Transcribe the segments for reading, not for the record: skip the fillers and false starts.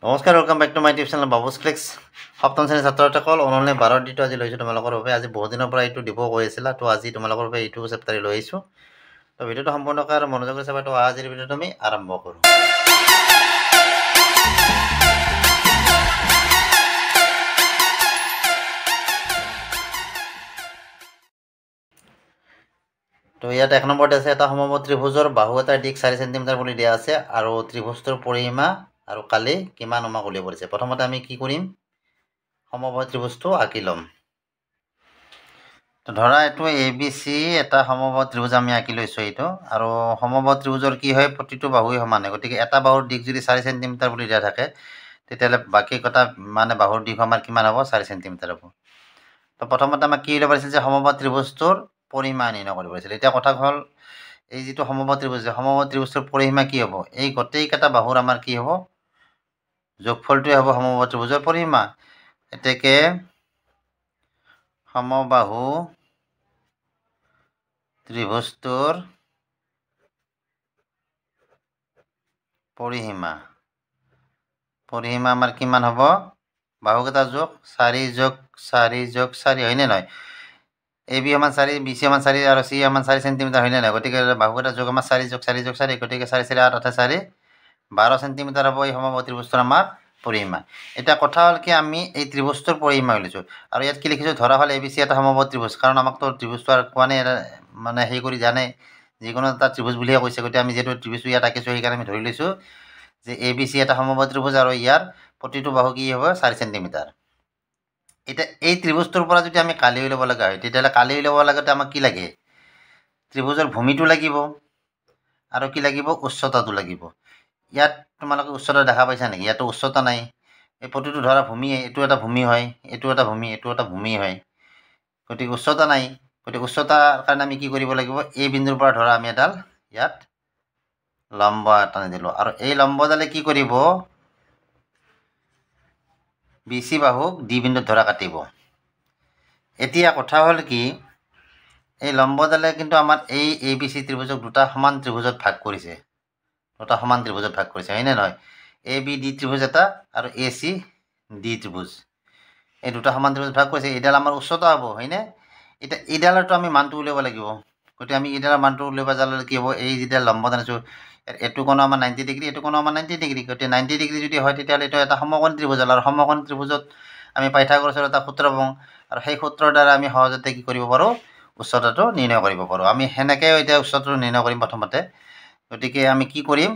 নমস্কাৰ, welcome back to my YouTube channel Babu's clicks. সপ্তম শ্ৰেণীৰ ছাত্ৰসকল অনলাইন 12 ডিটো আজি লৈছোঁ তোমালোকৰ বাবে। আজি বহুত দিনৰ পৰা এইটো দিব কৈ আছিলা, তো আজি তোমালোকৰ বাবে এইটো চেপ্টাৰ লৈ আহিছোঁ। তো ভিডিঅ'টো সম্পূৰ্ণকৈ আৰু মনোযোগেৰে চাবা। তো আজিৰ ভিডিঅ'টো আমি আৰম্ভ কৰোঁ। তো ইয়াত 1 নম্বৰতে আছে এটা সমবাহু ত্ৰিভুজৰ বাহু এটাৰ দিশ 4 সেন্টিমিটাৰ বুলি দিয়া আছে আৰু ত্ৰিভুজটোৰ পৰিসীমা আৰু কালি কিমান আমাক উলিয়াব দিছে। প্ৰথমতে আমি কি কৰিম, সমবাহু ত্ৰিভুজটো আঁকি ল'ম। তো ধৰা এইটো ABC এটা সমবাহু ত্ৰিভুজ আমি আঁকি লৈছোঁ এইটো। আৰু সমবাহু ত্ৰিভুজৰ কি হয়, প্ৰতিটো বাহুৱে সমানে, গতিকে এটা বাহুৰ দিশ যদি 4 সেন্টিমিটাৰ বুলি দিয়া থাকে তেতিয়াহ'লে বাকী কটা মানে বাহুৰ দিশ আমাৰ কিমান হ'ব, 4 সেন্টিমিটাৰ হ'ব। তো প্ৰথমতে আমাক কি উলিয়াব দিছিল যে সমবাহু ত্ৰিভুজটোৰ পৰিসীমা নিৰ্ণয় কৰিব দিছিল। এতিয়া কথা হ'ল এই যিটো সমবাহু ত্ৰিভুজ, সমবাহু ত্ৰিভুজটোৰ পৰিসীমা কি হ'ব, এই গোটেইকেইটা বাহুৰ আমাৰ কি হ'ব, যোগফলটোৱে হ'ব সমবাহু ত্ৰিভুজৰ পৰিসীমা। এতেকে সমবাহু ত্ৰিভুজটোৰ পৰিসীমা আমাৰ কিমান হ'ব, বাহুকেইটাৰ যোগ 4 যোগ 4 যোগ 4 হয়নে নহয়। AB সমান 4, BC সমান 4 আৰু C সমান 4 সেন্টিমিটাৰ হয়নে নহয়। গতিকে বাহুকেইটাৰ যোগ আমাৰ 4 যোগ 4 যোগ 4, গতিকে 4 4 8 8 4 12 সেন্টিমিটাৰ হ'ব এই সমবাহু ত্ৰিভুজটোৰ আমাৰ পৰিসীমা। এতিয়া কথা হ'ল কি, আমি এই ত্ৰিভুজটোৰ পৰিসীমা উলিয়াইছোঁ আৰু ইয়াত কি লিখিছোঁ, ধৰা হ'ল ABC এটা সমবাহু ত্ৰিভুজ, কাৰণ আমাকতো ত্ৰিভুজটো আৰু কোৱা নাই, মানে হেৰি কৰি জানে যিকোনো এটা ত্ৰিভুজ বুলিহে কৈছে। গতিকে আমি যিহেতু ত্ৰিভুজটো ইয়াত আঁকিছোঁ সেইকাৰণে আমি ধৰি লৈছোঁ যে ABC এটা সমবাহু ত্ৰিভুজ আৰু ইয়াৰ প্ৰতিটো বাহু কি হ'ব, 4 সেন্টিমিটাৰ। এতিয়া এই ত্ৰিভুজটোৰ পৰা যদি আমি কালি উলিয়াব লগা হয়, তেতিয়াহ'লে কালি উলিয়াব লাগোতে আমাক কি লাগে, ত্ৰিভুজৰ ভূমিটো লাগিব আৰু কি লাগিব, উচ্চতাটো লাগিব। ইয়াত তোমালোকে উচ্চতা দেখা পাইছা নেকি, ইয়াতো উচ্চতা নাই। এই প্ৰতিটো ধৰা ভূমি, এইটো এটা ভূমি হয়, এইটো এটা ভূমি, এইটো এটা ভূমি হয়, গতিকে উচ্চতা নাই। গতিকে উচ্চতাৰ কাৰণে আমি কি কৰিব লাগিব, এই বিন্দুৰ পৰা ধৰা আমি এডাল ইয়াত লম্ব টানি দিলোঁ আৰু এই লম্বডালে কি কৰিব, BC বাহুক D বিন্দুত ধৰা কাটিব। এতিয়া কথা হ'ল কি, এই লম্বডালে কিন্তু আমাৰ এই ABC ত্ৰিভুজক দুটা সমান ত্ৰিভুজত ভাগ কৰিছে, হয়নে নহয়। ABD ত্ৰিভুজ এটা আৰু ACD ত্ৰিভুজ, এই দুটা সমান ত্ৰিভুজ ভাগ কৰিছে। এইডাল আমাৰ উচ্চতা হ'ব, হয়নে। এতিয়া এইডালতো আমি মানটো উলিয়াব লাগিব। গতিকে আমি এইডালৰ মানটো উলিয়াব যালে কি হ'ব, এই যিডাল লম্ব টানিছোঁ এইটো কোণ আমাৰ 90 ডিগ্ৰী, এইটো কোণ আমাৰ 90 ডিগ্ৰী। গতিকে 90 ডিগ্ৰী যদি হয় তেতিয়াহ'লে এইটো এটা সমকোণী ত্ৰিভুজ হ'ল। আৰু সমকোণী ত্ৰিভুজত আমি পাইথাগোৰাছৰ এটা সূত্ৰ পাওঁ আৰু সেই সূত্ৰৰ দ্বাৰা আমি সহজতে কি কৰিব পাৰোঁ, উচ্চতাটো নিৰ্ণয় কৰিব পাৰোঁ। আমি সেনেকৈও এতিয়া উচ্চতাটো নিৰ্ণয় কৰিম প্ৰথমতে। গতিকে আমি কি কৰিম,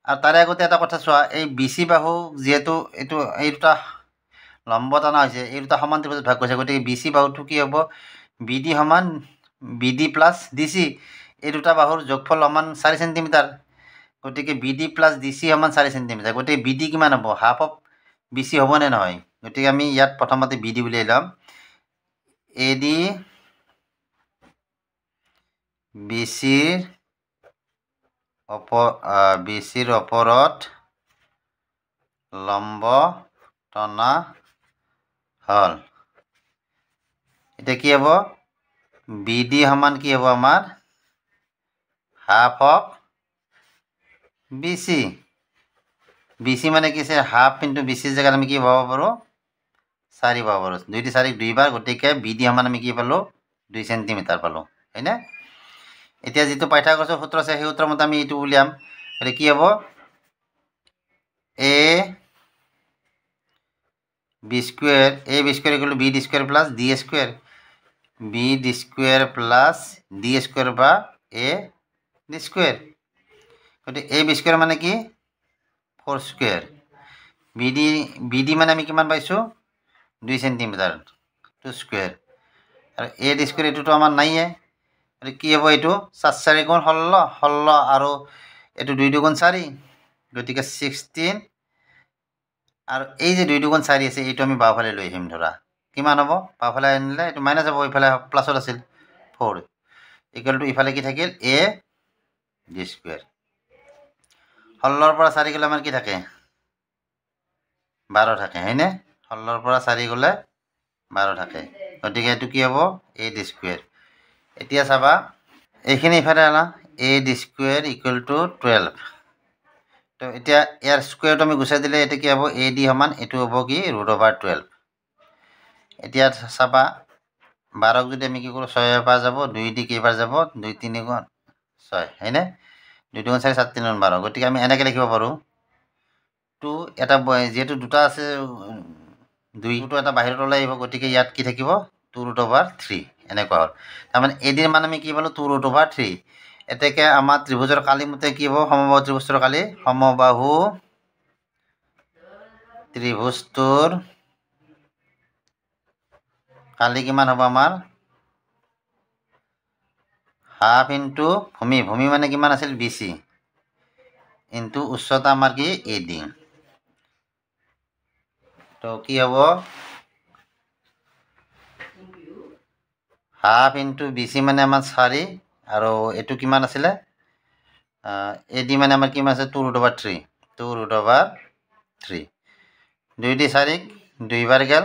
আৰু তাৰে আগতে এটা কথা চোৱা, এই BC বাহু যিহেতু এই দুটা লম্ব টানা হৈছে, এই দুটা সমান ত্ৰিভুজত ভাগ কৰিছে, গতিকে BC বাহুটো কি হ'ব, BD সমান BD প্লাছ DC, এই দুটা বাহুৰ যোগফল সমান 4 সেন্টিমিটাৰ। গতিকে BD প্লাছ DC সমান 4 সেন্টিমিটাৰ। গতিকে BD কিমান হ'ব, হাফ অফ BC হ'বনে নহয়। গতিকে আমি ইয়াত প্ৰথমতে BD উলিয়াই ল'ম। AD BCৰ ওপৰত লম্ব টনা হ'ল। এতিয়া কি হ'ব, BD সমান কি হ'ব আমাৰ হাফ অফ BC। BC মানে কি আছে, হাফ ইনটু BC জেগাত আমি কি পাব পাৰোঁ, 4 পাব পাৰোঁ। 2 × 4 = 2 বাৰ, গতিকে BD সমান আমি কি পালোঁ, 2 সেন্টিমিটাৰ পালোঁ, হয়নে। এতিয়া যিটো পাইথাগোৰাছৰ সূত্ৰ আছে সেই সূত্ৰৰ মতে আমি এইটো উলিয়াম। গতিকে কি হ'ব, AB² = BD² plus D² plus D² বা AD²। গতিকে AB² মানে কি, 4²। BD মানে আমি কিমান পাইছোঁ, 2 সেন্টিমিটাৰ, 2²। আৰু AD² এইটোতো আমাৰ নাইয়ে। গতিকে কি হ'ব, এইটো 4 4 × 16 আৰু এইটো 2 2 × 4, গতিকে 16। আৰু এই যে 2 2 × 4 আছে এইটো আমি বাওঁফালে লৈ আহিম। ধৰা কিমান হ'ব, বাওঁফালে আনিলে এইটো মাইনাছ হ'ব, এইফালে প্লাছত আছিল 4 = ইফালে কি থাকিল, AD²। 16ৰ পৰা 4 গ'লে আমাৰ কি থাকে, 12 থাকে, হয়নে। 16ৰ পৰা 4 গ'লে 12 থাকে, গতিকে এইটো কি হ'ব, AD²। এতিয়া চাবা এইখিনি ইফালে আনা, AD² = 12। তো এতিয়া ইয়াৰ স্কুৱেৰটো আমি গুচাই দিলে এটা কি হ'ব AD সমান এটো হ'ব কি √12 এতিয়া চাবা 12ক যদি আমি কি কৰো 6 এৰ পৰা যাব 2 দি কেইবাৰ যাব 2 3 গুণ 6 হয়নে 2 গুণ 4 7 3 গুণ 12 গতিকে আমি এনেকৈ লিখিব পাৰো 2 এটা যেহেতু দুটা আছে 2 টো এটা বাহিৰত ওলাই আহিব গতিকে ইয়াত কি থাকিব 2√3 এনেকুৱা হ'ল তাৰমানে AD ৰ মান আমি কি পালো 2√3 এতেকে আমাৰ ত্ৰিভুজৰ কালি মতে কি হ'ব সমবাহু ত্ৰিভুজৰ কালি সমবাহু ত্ৰিভুজটোৰ কালি কিমান হ'ব আমাৰ হাফ ইনটু ভূমি ভূমি মানে কিমান আছিল BC ইনটু উচ্চতা আমাৰ কি AD তো কি হ'ব হাফ ইনটু BC মানে আমাৰ 4 আৰু এটো কিমান আছিল AD মানে আমাৰ কিমান আছে 2√3 2√3 2 দি 4 2 বাৰ গেল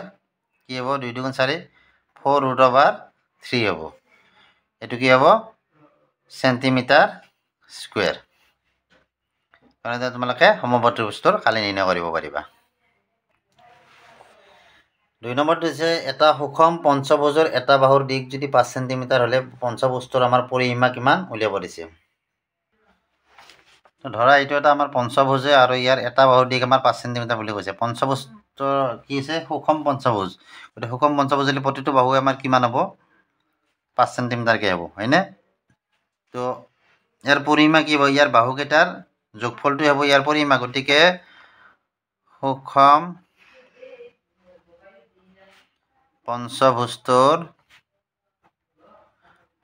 কি হ'ব 2 2 গুণ 4 4√3 হ'ব এটো কি হ'ব সেন্টিমিটাৰ স্কয়াৰ মানে তোমালোকে সমবাহু ত্ৰিভুজৰ কালি নিৰ্ণয় কৰিব পাৰিবা 2 নম্বৰটো হৈছে এটা সুষম পঞ্চভুজৰ এটা বাহুৰ দিক যদি 5 সেন্টিমিটাৰ হলে পঞ্চভুজটোৰ আমাৰ পৰিসীমা কিমান উলিয়াব দিছে তো ধৰা এইটো এটা আমাৰ পঞ্চভুজে আৰু ইয়াৰ এটা বাহুৰ দিক আমাৰ 5 সেন্টিমিটাৰ বুলি কৈছে পঞ্চভুজটো কি আছে সুষম পঞ্চভুজ গতিকে সুষম পঞ্চভুজ হলে প্ৰতিটো বাহু আমাৰ কিমান হ'ব 5 সেন্টিমিটাৰ কে হ'ব হয়নে তো ইয়াৰ পৰিসীমা কি হ'ব ইয়াৰ বাহু কেইটাৰ যোগফলটো হ'ব ইয়াৰ পৰিসীমা গতিকে সুষম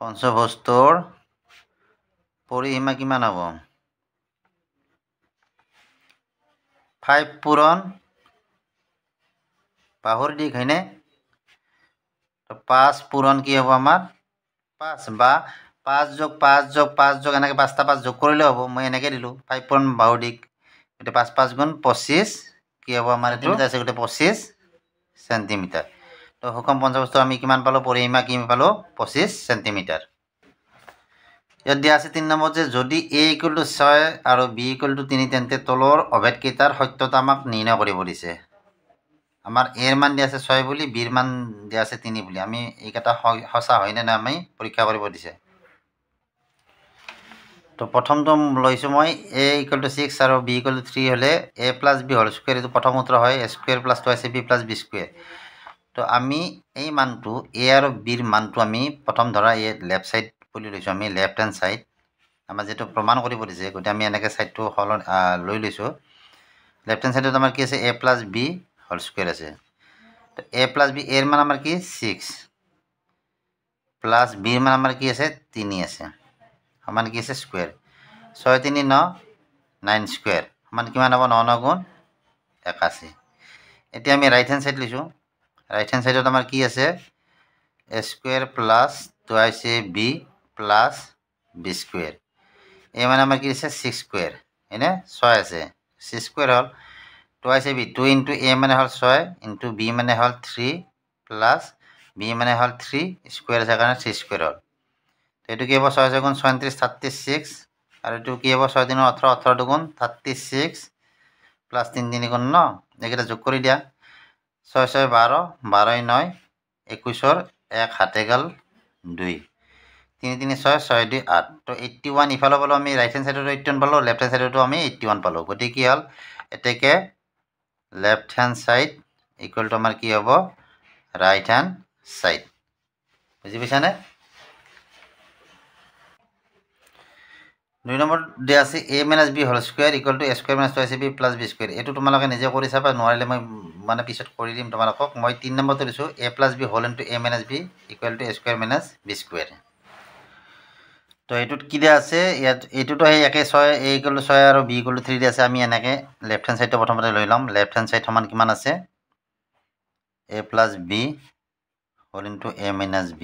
পঞ্চভুজটোৰ পৰিসীমা কিমান হ'ব 5 পূৰণ বাহুৰ দিক হয়নে তো 5 পূৰণ কি হ'ব আমাৰ 5 বা 5 যোগ 5 যোগ 5 যোগ এনেকৈ 5টা 5 যোগ কৰিলে হ'ব মই এনেকৈ দিলোঁ 5 পূৰণ বাহুৰ দিক এটা 5 5 গুণ 25 কি হ'ব আমাৰ এটো আছে গতে 25 সেন্টিমিটাৰ তো সুষম পঞ্চভুজটো আমি কিমান পালো পৰিসীমা কি পালো 25 সেন্টিমিটাৰ ইয়াত দিয়া আছে 3 নম্বৰ যে যদি a = 6 আৰু b = 3 তেন্তে তলৰ অভেদ কেইটাৰ সত্যতা আমাক নিৰ্ণয় কৰিব দিছে আমাৰ a এর মান দিয়া আছে 6 বুলি b এর মান দিয়া আছে 3 বুলি আমি এইকেইটা সঁচা হয় না আমি পৰীক্ষা কৰিব দিছে তো প্ৰথমটো লৈছো মই a = 6 আৰু b = 3 হলে a + b হোল স্কয়াৰ এটো প্ৰথম সূত্ৰ হয় a² + 2ac b + b²। তো আমি এই মানটো a আৰু b এৰ মানটো আমি প্ৰথম ধৰা এই লেফট সাইড বুলি লৈছো আমি লেফট হ্যান্ড সাইড আমাৰ যেটো প্ৰমাণ কৰিব দিছে গতে আমি এনেকৈ সাইডটো লৈ লৈছো লেফট হ্যান্ড সাইডত আমাৰ কি আছে a + b হোল স্কয়াৰ আছে তো a + b এৰ মান আমাৰ কি 6 + b এৰ মান আমাৰ কি আছে 3 আছে সমান কি আছে স্কয়ার 6 3 9 9 স্কয়ার সমান কিমান হ'ব 9 9 গুণ 81 এতিয়া আমি রাইট হ্যান্ড সাইড লিখো রাইট হ্যান্ড সাইডত আমাৰ কি আছে a² + 2ac b + b² এই মানে আমাৰ কি আছে 6 স্কয়ার হয়নে 6 আছে 6 square hall 2ac b 2 * a মানে হল 6 * b মানে হল 3 + b মানে হল 3 স্কয়ার আছে কাৰণে 3 স্কয়ার হল তো এটো কি হ'ব 6 6 গুণ 36 36 আৰু এটো কি হ'ব 6 3 18 18 গুণ 36 + 3 3 গুণ 9 একেটা যোগ কৰি দিয়া 6 6 12 12 9 21 1 হাতে গেল 2 3 3 6 6 2 8 তো 81 ইফালে পালো আমি রাইট হ্যান্ড সাইডত 81 পালো লেফট হ্যান্ড সাইডতো আমি 81 পালো গতি কি হল এতেকে left hand side equal to আমাৰ কি হ'ব ৰাইট হ্যান্ড সাইড বুজি পাইছানে 2 নম্বৰ দিয়া আছে a - b whole square equal to a² - 2ac b + b² এটো তোমালোকে নিজে কৰি চাবা নোৱাৰিলে মই মানে পিছত কৰি দিম তোমালোকক মই 3 নম্বৰটো দিছো a + b whole into a - b equal to a² - b²। তো এটুত কি দিয়া আছে ইয়াত এটুটো এই একে 6 a = 6 আৰু b = 3 দিয়া আছে আমি এনেকৈ লেফট হ্যান্ড সাইডটো প্ৰথমতে লৈ লম লেফট হ্যান্ড সাইড সমান কিমান আছে a + b whole into a - b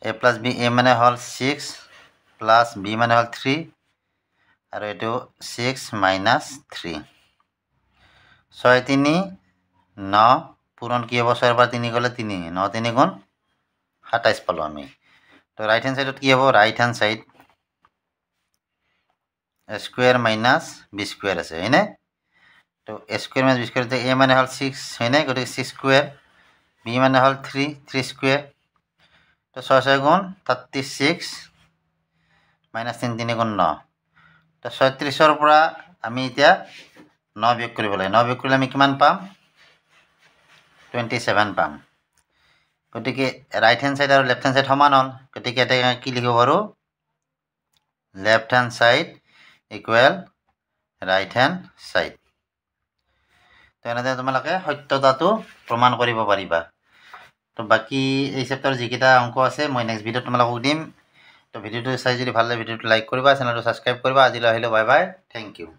a + b a মানে হল 6 প্লাস b মানে হল 3 আৰু এটো 6 - 3 6 3 9 পূৰণ কি হ'ব 6 পৰা 3 গলে 3 9 3 গুণ 27 পালো আমি তো রাইট হ্যান্ড সাইডত কি হ'ব right hand side a square minus b square আছে হয়নে তো a square minus b square তে a মানে হল 6 হয়নে গতিকে 6 স্কয়ার b মানে হল 3 স্কয়ার তো 6 6 গুণ 36 minus 3 3 গুণ 9 তো 36 ৰ পৰা আমি এতিয়া 9 বিয়োগ কৰিব লাগে 9 বিয়োগ কৰিলে আমি কিমান পাম 27 পাম গতিকে right hand side R left hand side সমান হল গতিকে এটা কি লিখিব পাৰো left hand side equal right hand side তো এনেদৰে তোমালোকে সত্যতাটো প্ৰমাণ কৰিব পাৰিবা তো বাকি এই চেপ্টাৰৰ যিকেইটা অংক আছে মই নেক্সট ভিডিঅ'ত তোমালোকক দিম তো ভিডিঅ'টো চাই যদি ভাল লাগে ভিডিঅ'টো লাইক কৰিবা চেনেলটো সাবস্ক্ৰাইব কৰিবা আজিলৈ আহিলো বাই বাই থ্যাংক ইউ